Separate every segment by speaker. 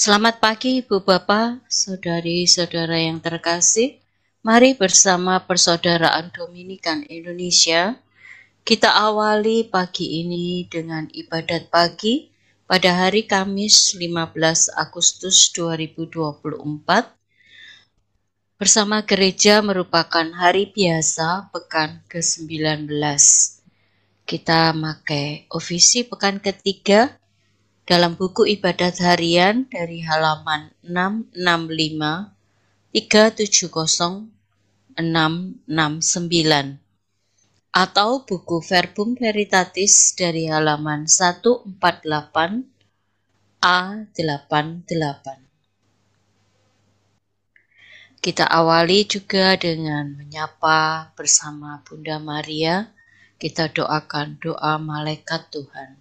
Speaker 1: Selamat pagi Ibu Bapak, saudari-saudara yang terkasih. Mari bersama Persaudaraan Dominikan Indonesia, kita awali pagi ini dengan ibadat pagi pada hari Kamis 15 Agustus 2024. Bersama gereja merupakan hari biasa pekan ke-19. Kita pakai ofisi pekan ketiga dalam buku ibadat harian dari halaman 665, 370, 669 atau buku Verbum Veritatis dari halaman 148A88. Kita awali juga dengan menyapa bersama Bunda Maria. Kita doakan doa malaikat Tuhan.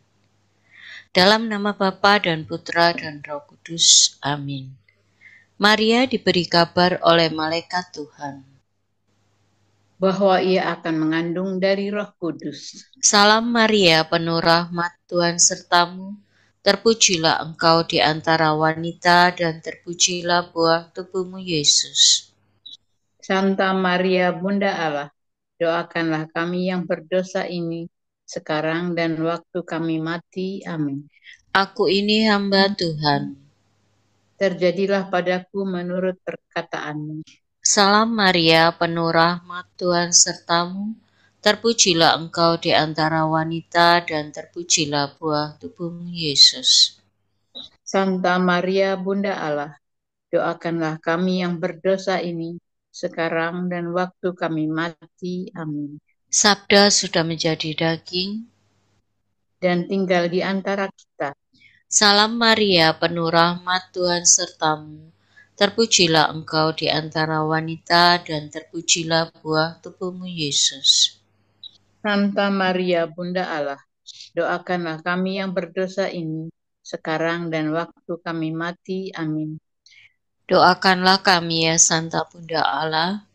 Speaker 1: Dalam nama Bapa dan Putra dan Roh Kudus. Amin. Maria diberi kabar oleh malaikat Tuhan
Speaker 2: bahwa ia akan mengandung dari Roh Kudus.
Speaker 1: Salam Maria, penuh rahmat, Tuhan sertamu. Terpujilah engkau di antara wanita dan terpujilah buah tubuhmu Yesus.
Speaker 2: Santa Maria Bunda Allah, doakanlah kami yang berdosa ini sekarang dan waktu kami mati. Amin.
Speaker 1: Aku ini hamba Tuhan.
Speaker 2: Terjadilah padaku menurut perkataanmu.
Speaker 1: Salam Maria, penuh rahmat, Tuhan sertamu. Terpujilah engkau di antara wanita dan terpujilah buah tubuhmu Yesus.
Speaker 2: Santa Maria Bunda Allah, doakanlah kami yang berdosa ini sekarang dan waktu kami mati. Amin.
Speaker 1: Sabda sudah menjadi daging
Speaker 2: dan tinggal di antara kita.
Speaker 1: Salam Maria, penuh rahmat, Tuhan sertamu. Terpujilah engkau di antara wanita dan terpujilah buah tubuhmu Yesus.
Speaker 2: Santa Maria Bunda Allah, doakanlah kami yang berdosa ini sekarang dan waktu kami mati. Amin.
Speaker 1: Doakanlah kami ya Santa Bunda Allah,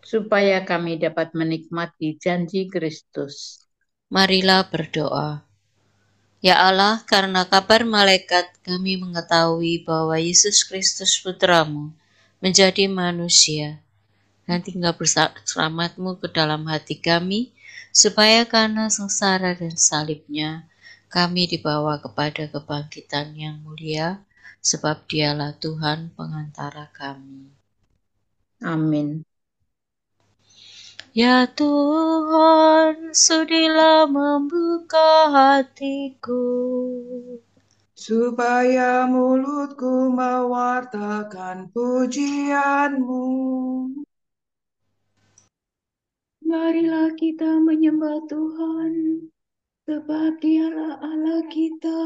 Speaker 2: supaya kami dapat menikmati janji Kristus.
Speaker 1: Marilah berdoa. Ya Allah, karena kabar malaikat kami mengetahui bahwa Yesus Kristus Putramu menjadi manusia dan tinggal berselamatmu ke dalam hati kami, supaya karena sengsara dan salibnya, kami dibawa kepada kebangkitan yang mulia, sebab dialah Tuhan pengantara kami.
Speaker 2: Amin.
Speaker 1: Ya Tuhan, sudilah membuka hatiku,
Speaker 3: supaya mulutku mewartakan pujian-Mu.
Speaker 4: Marilah kita menyembah Tuhan, sebab Dialah Allah kita.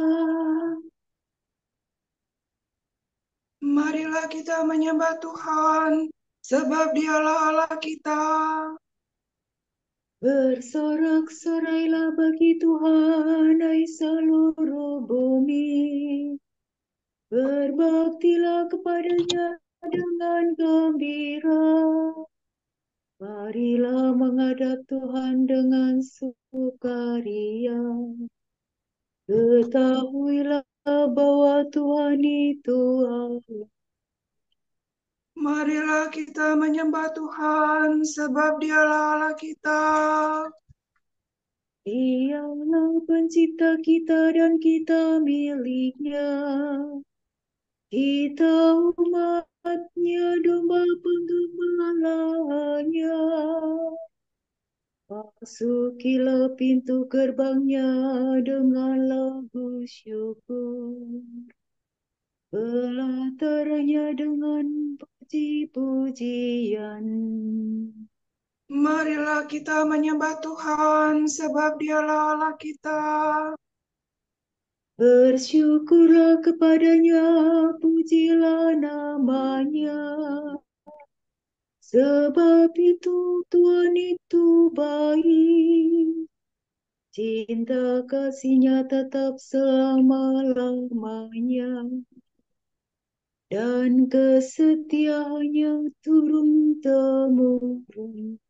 Speaker 3: Marilah kita menyembah Tuhan, sebab Dialah Allah kita.
Speaker 4: Bersorak-sorailah bagi Tuhan, hai seluruh bumi. Berbaktilah kepadanya dengan gembira. Marilah menghadap Tuhan dengan sukaria. Ketahuilah bahwa Tuhan itu Allah.
Speaker 3: Marilah kita menyembah Tuhan, sebab Dialah Allah kita.
Speaker 4: Dialah pencipta kita dan kita miliknya. Kita umatnya, domba penggembalanya. Masukilah pintu gerbangnya dengan lagu syukur. Belatarnya dengan puji-pujian.
Speaker 3: Marilah kita menyembah Tuhan, sebab Dialah Allah kita.
Speaker 4: Bersyukurlah kepadanya, pujilah namanya. Sebab itu Tuhan itu baik. Cinta kasihnya tetap selama-lamanya. Dan kesetiaannya turun-temurun.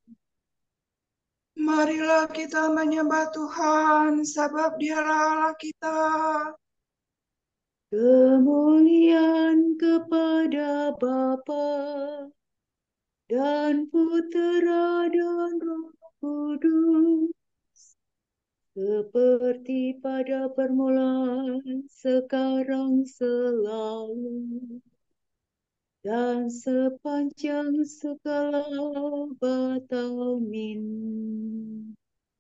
Speaker 3: Marilah kita menyembah Tuhan, sebab Dialah Allah kita.
Speaker 4: Kemuliaan kepada Bapa dan Putera dan Roh Kudus, seperti pada permulaan, sekarang, selalu, dan sepanjang segala abad. Amin.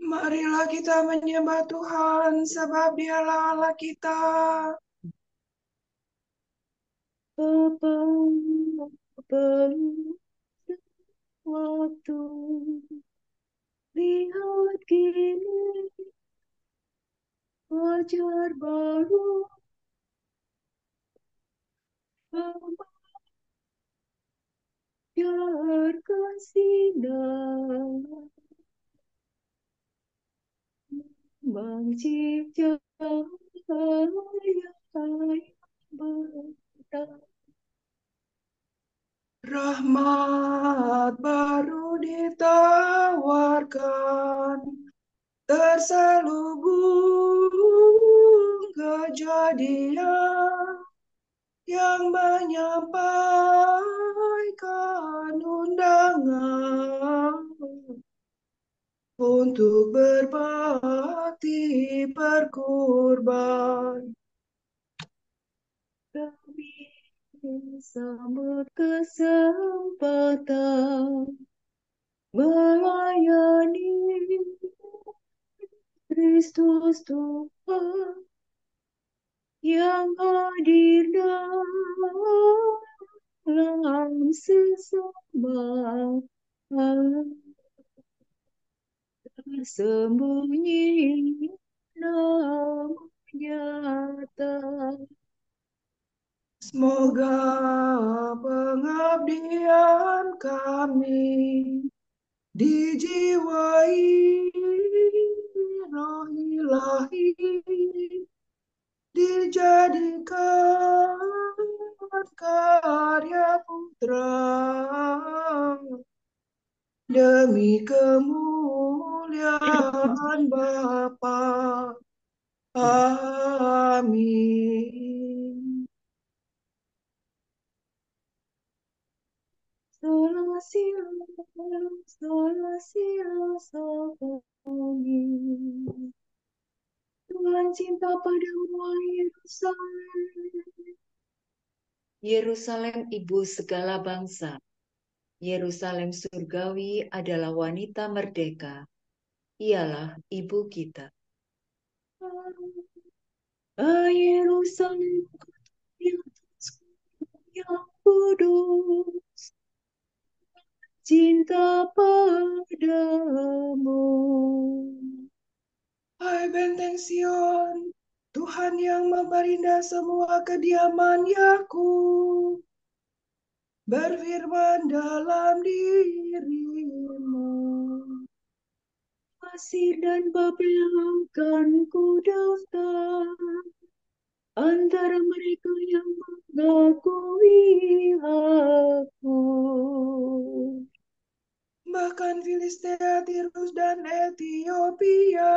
Speaker 3: Marilah kita menyembah Tuhan, sebab Dialah Allah kita.
Speaker 4: Bapa, belum waktu, lihat kini fajar baru memancarkan sinar, mencipta cahaya bersinar.
Speaker 3: Rahmat baru ditawarkan, terselubung kejadian yang menyampaikan undangan untuk berbakti berkurban.
Speaker 4: Kami sambut kesempatan melayani Kristus Tuhan yang hadir dalam sesama tersembunyi namun nyata.
Speaker 3: Semoga pengabdian kami dijiwai roh ilahi, dijadikan karya putra demi kemuliaan Bapa. Amin.
Speaker 4: Salah sila Salomi. Tuhan cinta padamu, hai Yerusalem. Yerusalem, ibu segala bangsa. Yerusalem surgawi adalah wanita merdeka. Ialah ibu kita. Yerusalem, yang kudus, cinta padamu.
Speaker 3: Hai benteng Sion, Tuhan yang memperindah semua kediaman Yakub, berfirman dalam dirimu.
Speaker 4: Mesir dan Babel akan kudaftar antara mereka yang mengakui aku.
Speaker 3: Bahkan Filistea, Tirus, dan Ethiopia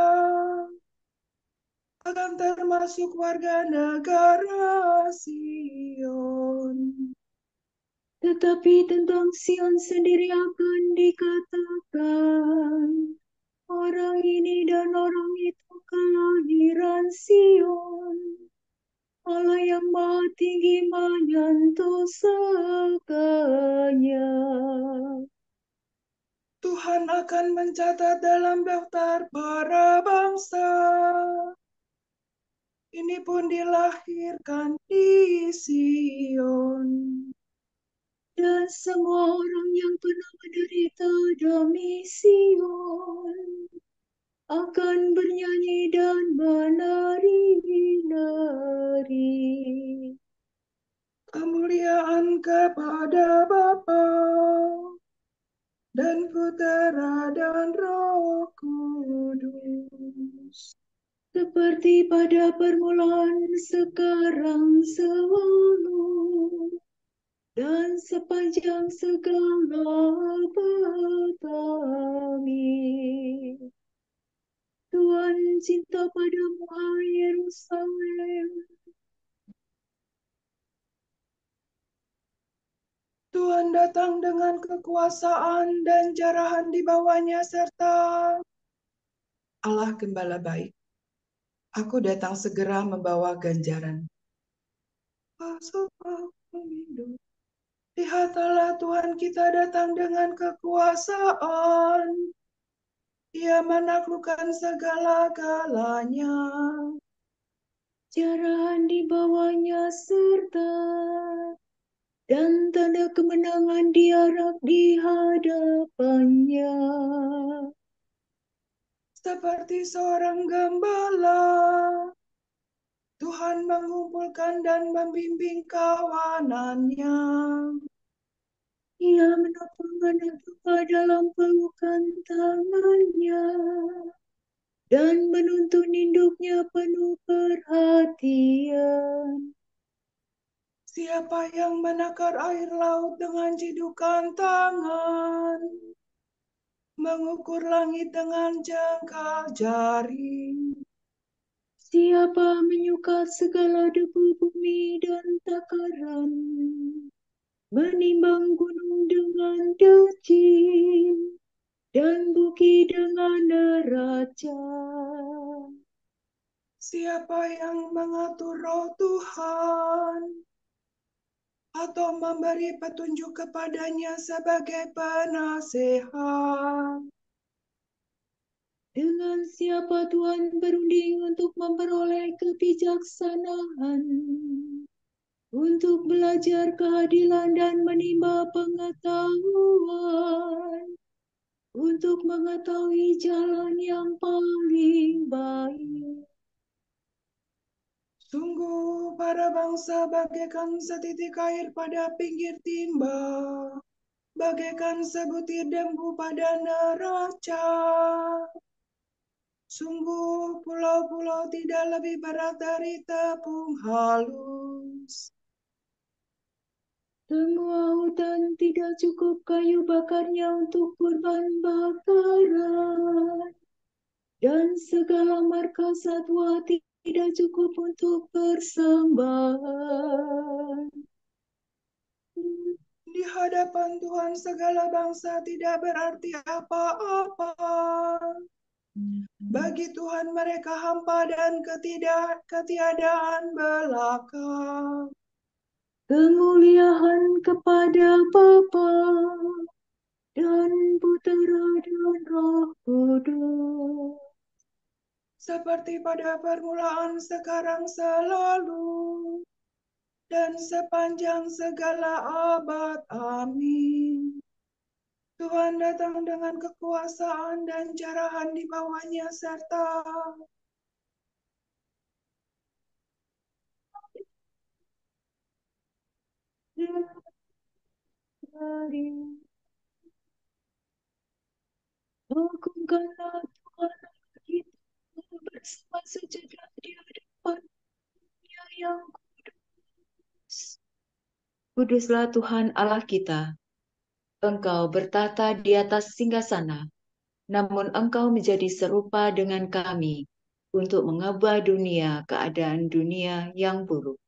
Speaker 3: akan termasuk warga negara Sion.
Speaker 4: Tetapi tentang Sion sendiri akan dikatakan, orang ini dan orang itu kelahiran Sion. Allah yang Maha Tinggi menyentuh segalanya.
Speaker 3: Tuhan akan mencatat dalam daftar para bangsa. Ini pun dilahirkan di Sion.
Speaker 4: Dan semua orang yang pernah menderita demi Sion akan bernyanyi dan menari-nari.
Speaker 3: Kemuliaan kepada Bapa dan Putera dan Roh Kudus.
Speaker 4: Seperti pada permulaan, sekarang, selalu, dan sepanjang segala abad. Amin. Tuhan cinta padamu, hai Yerusalem.
Speaker 3: datang dengan kekuasaan dan jarahan di bawahnya serta Allah Gembala baik. Aku datang segera membawa ganjaran. Lihatlah Tuhan kita datang dengan kekuasaan. Ia menaklukkan segala-galanya.
Speaker 4: Jarahan di bawahnya serta dan tanda kemenangan diarak di hadapannya.
Speaker 3: Seperti seorang gembala, Tuhan mengumpulkan dan membimbing kawanannya.
Speaker 4: Ia menopang anak domba dalam pelukan tangannya dan menuntun induknya penuh perhatian.
Speaker 3: Siapa yang menakar air laut dengan cidukan tangan, mengukur langit dengan jengkal jari.
Speaker 4: Siapa menyukat segala debu bumi dan takaran, menimbang gunung dengan deci dan bukit dengan neraca.
Speaker 3: Siapa yang mengatur roh Tuhan atau memberi petunjuk kepadanya sebagai penasehat?
Speaker 4: Dengan siapa Tuhan berunding untuk memperoleh kebijaksanaan, untuk belajar keadilan dan menimba pengetahuan, untuk mengetahui jalan yang paling baik.
Speaker 3: Sungguh para bangsa bagaikan setitik air pada pinggir timba, bagaikan sebutir debu pada neraca. Sungguh pulau-pulau tidak lebih berat dari tepung halus.
Speaker 4: Semua hutan tidak cukup kayu bakarnya untuk kurban bakaran, dan segala marga satwa tidak cukup untuk persembahan.
Speaker 3: Di hadapan Tuhan segala bangsa tidak berarti apa-apa. Bagi Tuhan mereka hampa dan ketiadaan belaka.
Speaker 4: Kemuliaan kepada Bapa dan Putera dan Roh Kudus,
Speaker 3: Seperti pada permulaan, sekarang, selalu, dan sepanjang segala abad. Amin. Tuhan datang dengan kekuasaan dan jarahan di bawahnya serta
Speaker 4: dari agungkanlah Tuhan kita bersama sujudlah di hadapan-Nya yang kudus. Kuduslah Tuhan Allah kita. Engkau bertata di atas singgasana, namun Engkau menjadi serupa dengan kami untuk mengubah keadaan dunia yang buruk.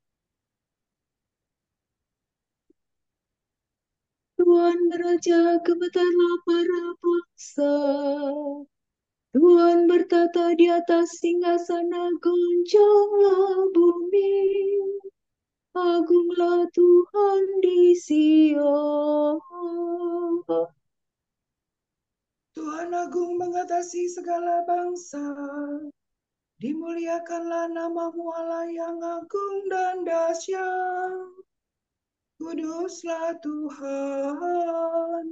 Speaker 4: Tuhan beraja, gemetarlah para bangsa. Tuhan bertata di atas singgasana, goncanglah bumi. Agunglah Tuhan di Sion.
Speaker 3: Tuhan agung mengatasi segala bangsa. Dimuliakanlah namamu Allah yang agung dan dahsyat. Kuduslah Tuhan.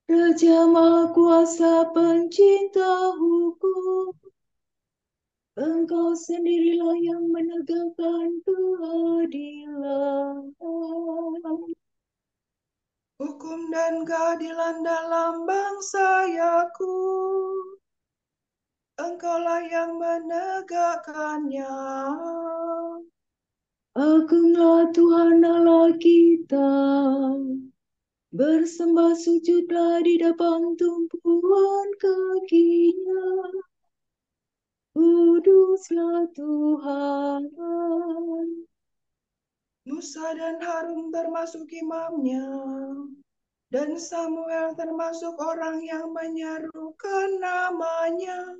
Speaker 4: Raja Maha Kuasa, pencinta hukum, Engkau sendirilah yang menegakkan keadilan.
Speaker 3: Hukum dan keadilan dalam bangsa Yakub. Engkaulah yang menegakkannya.
Speaker 4: Agunglah Tuhan Allah kita. Bersembah sujudlah di depan tumpuan kakinya. Kuduslah Tuhan.
Speaker 3: Musa dan Harun termasuk imamnya, dan Samuel termasuk orang yang menyerukan namanya.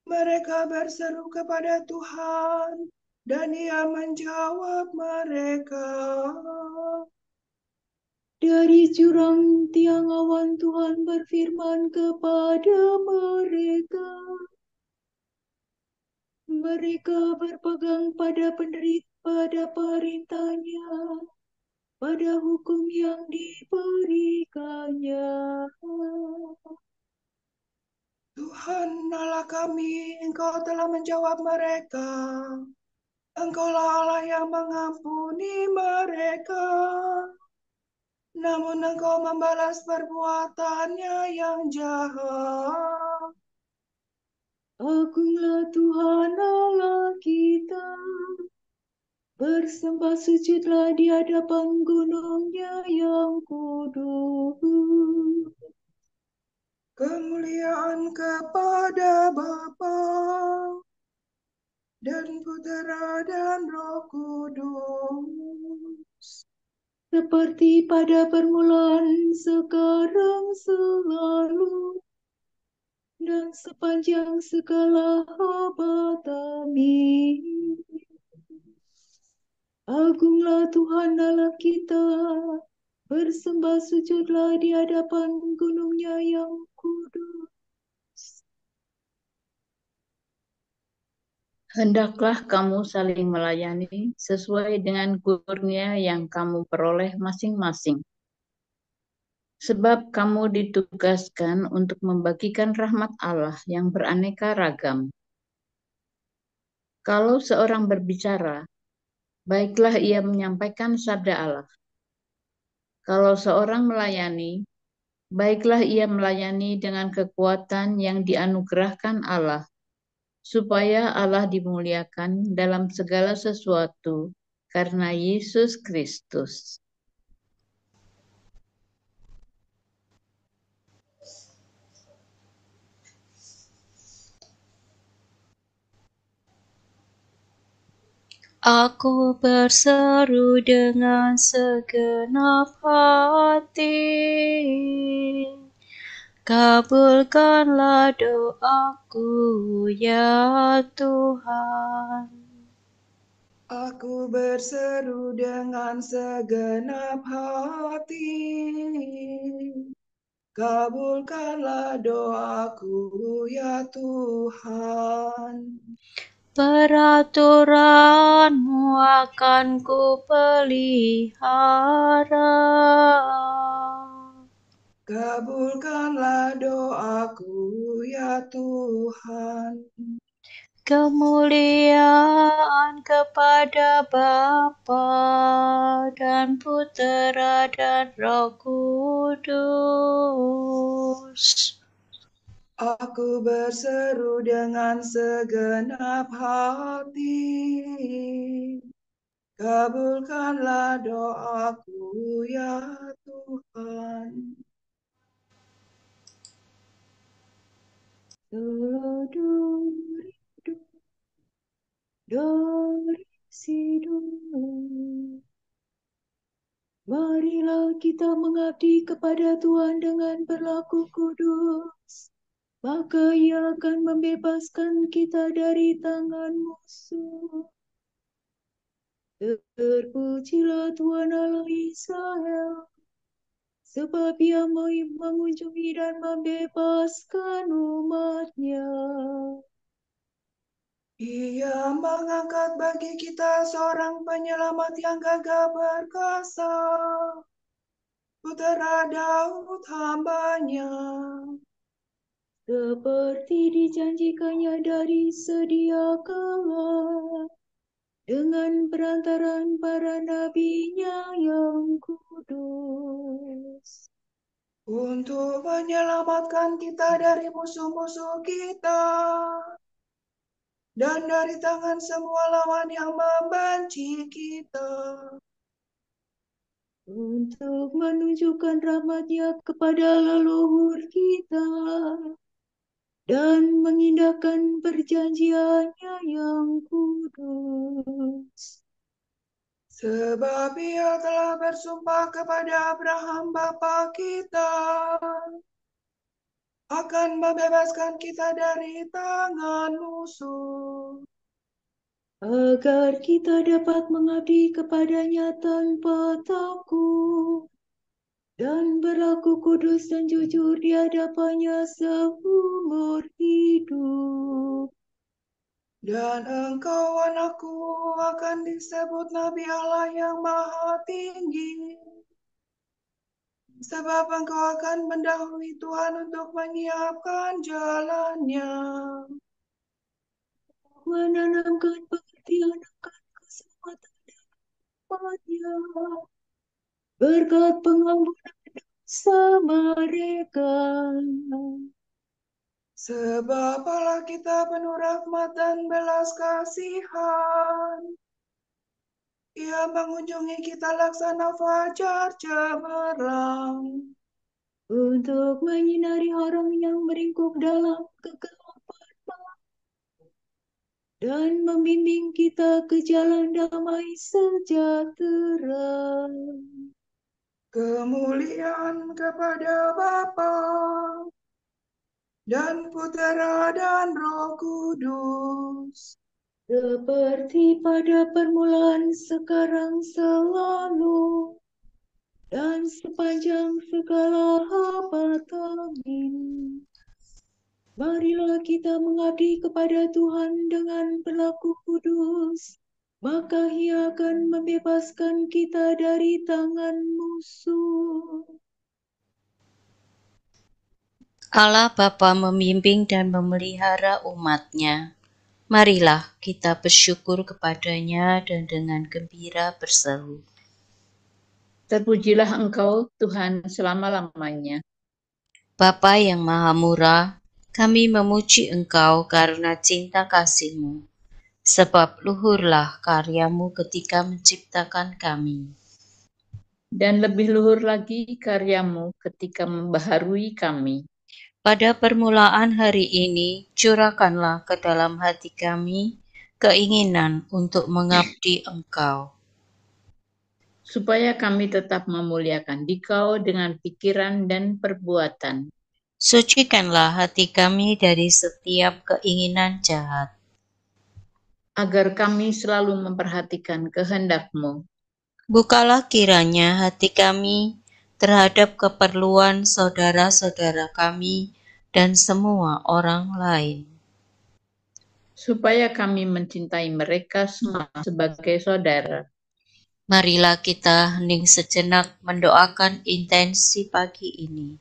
Speaker 3: Mereka berseru kepada Tuhan, dan Ia menjawab mereka.
Speaker 4: Dari jurang tiang awan Tuhan berfirman kepada mereka. Mereka berpegang pada perintahnya, pada hukum yang diberikannya.
Speaker 3: Tuhan Allah kami, Engkau telah menjawab mereka. Engkaulah Allah yang mengampuni mereka. Namun Engkau membalas perbuatannya yang jahat.
Speaker 4: Agunglah Tuhan Allah kita, bersembah sujudlah di hadapan gunungnya yang kudus.
Speaker 3: Kemuliaan kepada Bapa dan Putera dan Roh Kudus,
Speaker 4: Seperti pada permulaan, sekarang, selalu, dan sepanjang segala abad. Amin. Agunglah Tuhan Allah kita, bersembah sujudlah di hadapan gunungnya yang kudus.
Speaker 2: Hendaklah kamu saling melayani sesuai dengan kurnia yang kamu peroleh masing-masing. Sebab kamu ditugaskan untuk membagikan rahmat Allah yang beraneka ragam. Kalau seorang berbicara, baiklah ia menyampaikan sabda Allah. Kalau seorang melayani, baiklah ia melayani dengan kekuatan yang dianugerahkan Allah, supaya Allah dimuliakan dalam segala sesuatu karena Yesus Kristus.
Speaker 1: Aku berseru dengan segenap hati. Kabulkanlah doaku, ya Tuhan.
Speaker 3: aku berseru dengan segenap hati. Kabulkanlah doaku, ya Tuhan.
Speaker 1: Peraturanmu akan ku pelihara.
Speaker 3: Kabulkanlah doaku, ya Tuhan.
Speaker 1: Kemuliaan kepada Bapa dan Putera dan Roh Kudus.
Speaker 3: Aku berseru dengan segenap hati. Kabulkanlah doaku, ya Tuhan.
Speaker 4: Teduh dari Sidon. Marilah kita mengabdi kepada Tuhan dengan berlaku kudus. Maka Ia akan membebaskan kita dari tangan musuh. Terpujilah Tuhan Allah Israel, sebab Ia mengunjungi dan membebaskan umat-Nya.
Speaker 3: Ia mengangkat bagi kita seorang penyelamat yang gagah perkasa, Putera Daud hamba-Nya.
Speaker 4: Seperti dijanjikannya dari sedia kala, dengan perantaraan para nabi-Nya yang kudus.
Speaker 3: Untuk menyelamatkan kita dari musuh-musuh kita, dan dari tangan semua lawan yang membenci kita.
Speaker 4: Untuk menunjukkan rahmat-Nya kepada leluhur kita, dan mengindahkan perjanjian-Nya yang kudus.
Speaker 3: Sebab Ia telah bersumpah kepada Abraham bapa kita akan membebaskan kita dari tangan musuh,
Speaker 4: agar kita dapat mengabdi kepadanya tanpa takut dan berlaku kudus dan jujur di hadapannya seumur hidup.
Speaker 3: dan engkau anakku akan disebut Nabi Allah yang Maha Tinggi. Sebab engkau akan mendahului Tuhan untuk menyiapkan jalannya,
Speaker 4: Menanamkan pengertian akan keselamatan umatnya, berkat pengampunan dosa mereka.
Speaker 3: sebab Allah kita penuh rahmat dan belas kasihan. Ia mengunjungi kita laksana fajar cemerlang,
Speaker 4: Untuk menyinari orang yang meringkuk dalam kegelapan malam dan membimbing kita ke jalan damai sejahtera.
Speaker 3: kemuliaan kepada Bapa dan Putera dan Roh Kudus,
Speaker 4: Seperti pada permulaan, sekarang, selalu, dan sepanjang segala abad. Amin. Marilah kita mengabdi kepada Tuhan dengan berlaku kudus, maka Ia akan membebaskan kita dari tangan musuh.
Speaker 1: Allah Bapa membimbing dan memelihara umat-Nya. Marilah kita bersyukur kepadanya dan dengan gembira berseru.
Speaker 2: Terpujilah Engkau, Tuhan, selama-lamanya.
Speaker 1: Bapa yang Maha Murah, kami memuji Engkau karena cinta kasih-Mu, sebab luhurlah karya-Mu ketika menciptakan kami.
Speaker 2: Dan lebih luhur lagi karya-Mu ketika membaharui kami.
Speaker 1: Pada permulaan hari ini, curahkanlah ke dalam hati kami keinginan untuk mengabdi Engkau.
Speaker 2: Supaya kami tetap memuliakan Dikau dengan pikiran dan perbuatan.
Speaker 1: Sucikanlah hati kami dari setiap keinginan jahat,
Speaker 2: Agar kami selalu memperhatikan kehendak-Mu.
Speaker 1: bukalah kiranya hati kami terhadap keperluan saudara-saudara kami dan semua orang lain.
Speaker 2: Supaya kami mencintai mereka semua sebagai saudara.
Speaker 1: Marilah kita hening sejenak mendoakan intensi pagi ini.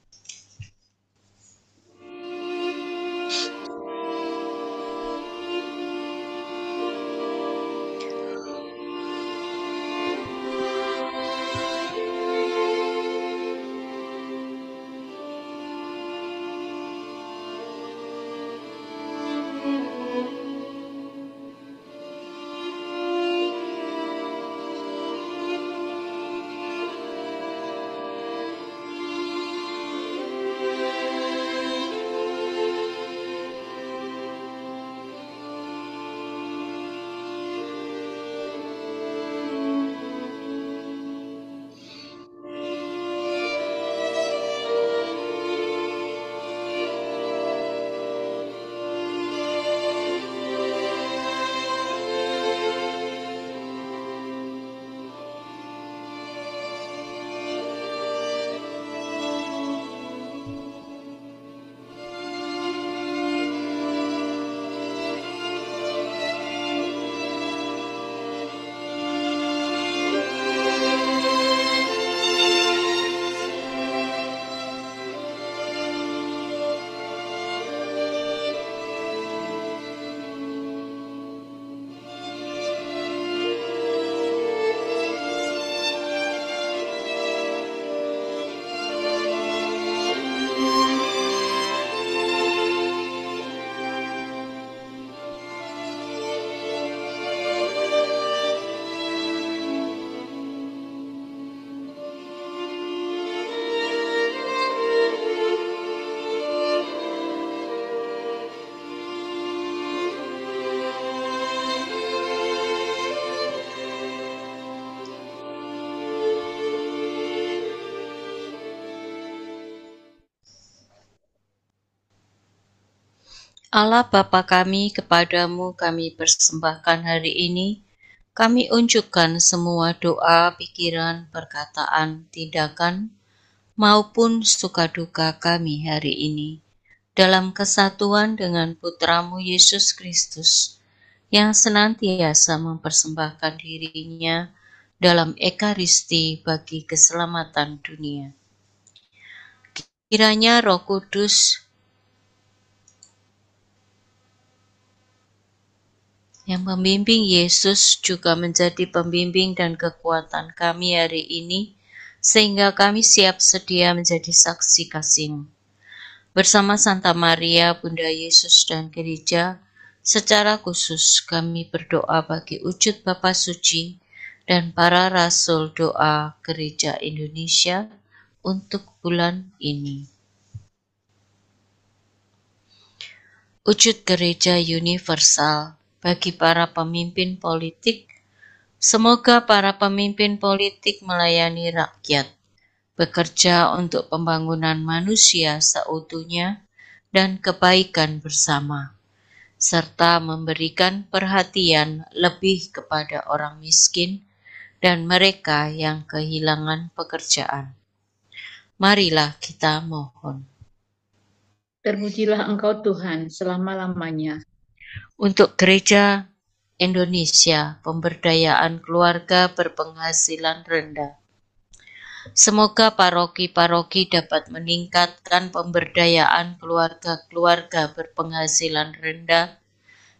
Speaker 1: Allah Bapa kami, kepadamu kami persembahkan hari ini. Kami unjukkan semua doa, pikiran, perkataan, tindakan, maupun suka-duka kami hari ini, dalam kesatuan dengan Putramu Yesus Kristus, yang senantiasa mempersembahkan dirinya dalam ekaristi bagi keselamatan dunia. Kiranya Roh Kudus yang membimbing Yesus juga menjadi pembimbing dan kekuatan kami hari ini, sehingga kami siap sedia menjadi saksi kasih-Mu. Bersama Santa Maria, Bunda Yesus dan Gereja, secara khusus kami berdoa bagi wujud Bapa Suci dan para Rasul Doa Gereja Indonesia untuk bulan ini. Wujud Gereja Universal bagi para pemimpin politik, semoga para pemimpin politik melayani rakyat, bekerja untuk pembangunan manusia seutuhnya dan kebaikan bersama, serta memberikan perhatian lebih kepada orang miskin dan mereka yang kehilangan pekerjaan. Marilah kita mohon.
Speaker 2: Terpujilah Engkau Tuhan selama-lamanya.
Speaker 1: Untuk Gereja Indonesia, pemberdayaan keluarga berpenghasilan rendah. Semoga paroki-paroki dapat meningkatkan pemberdayaan keluarga-keluarga berpenghasilan rendah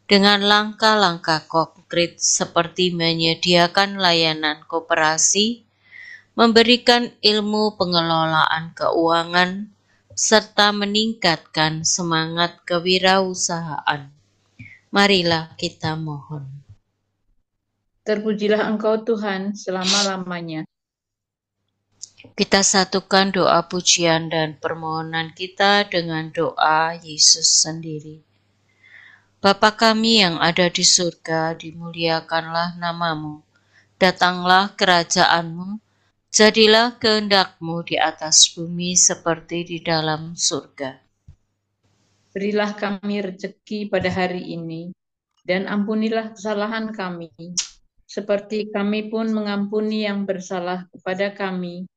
Speaker 1: dengan langkah-langkah konkret seperti menyediakan layanan koperasi, memberikan ilmu pengelolaan keuangan, serta meningkatkan semangat kewirausahaan. Marilah kita mohon.
Speaker 2: Terpujilah Engkau Tuhan selama-lamanya.
Speaker 1: Kita satukan doa pujian dan permohonan kita dengan doa Yesus sendiri. Bapa kami yang ada di surga, dimuliakanlah nama-Mu. Datanglah kerajaan-Mu, jadilah kehendak-Mu di atas bumi seperti di dalam surga.
Speaker 2: Berilah kami rezeki pada hari ini, dan ampunilah kesalahan kami, seperti kami pun mengampuni yang bersalah kepada kami.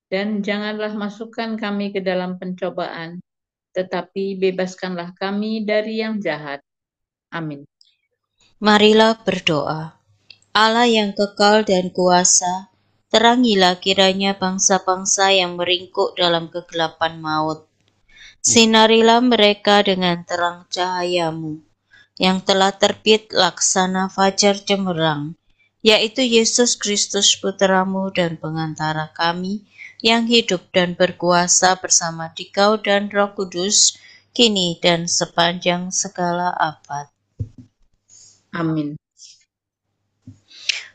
Speaker 2: Dan janganlah masukkan kami ke dalam pencobaan, tetapi bebaskanlah kami dari yang jahat. Amin.
Speaker 1: Marilah berdoa. Allah yang kekal dan kuasa, terangilah kiranya bangsa-bangsa yang meringkuk dalam kegelapan maut. Sinarilah mereka dengan terang cahaya-Mu, yang telah terbit laksana fajar cemerlang, yaitu Yesus Kristus Putra-Mu dan pengantara kami, yang hidup dan berkuasa bersama Dikau dan Roh Kudus, kini dan sepanjang segala abad.
Speaker 2: Amin.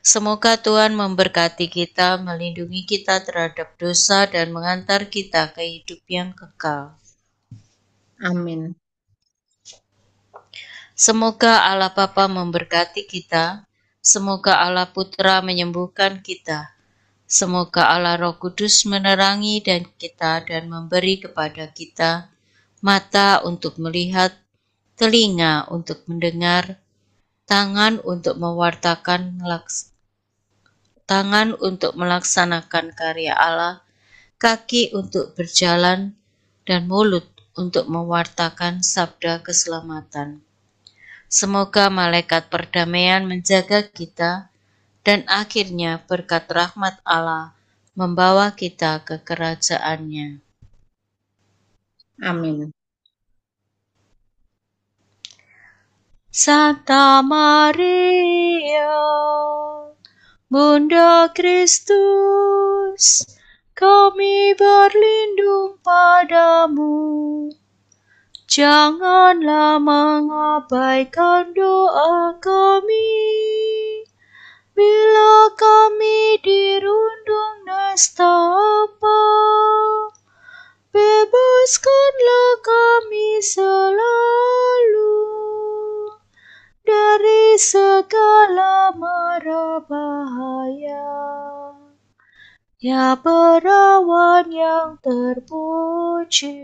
Speaker 1: Semoga Tuhan memberkati kita, melindungi kita terhadap dosa, dan mengantar kita ke hidup yang kekal.
Speaker 2: Amin.
Speaker 1: Semoga Allah Bapa memberkati kita, semoga Allah Putra menyembuhkan kita, semoga Allah Roh Kudus menerangi kita dan memberi kepada kita mata untuk melihat, telinga untuk mendengar, tangan untuk melaksanakan karya Allah, kaki untuk berjalan, dan mulut untuk mewartakan sabda keselamatan. Semoga malaikat perdamaian menjaga kita, dan akhirnya berkat rahmat Allah membawa kita ke kerajaan-Nya.
Speaker 2: Amin.
Speaker 1: Santa Maria, Bunda Kristus, kami berlindung padamu. Janganlah mengabaikan doa kami, bila kami dirundung nestapa. Bebaskanlah kami selalu dari segala mara bahaya. Ya Perawan yang terpuji,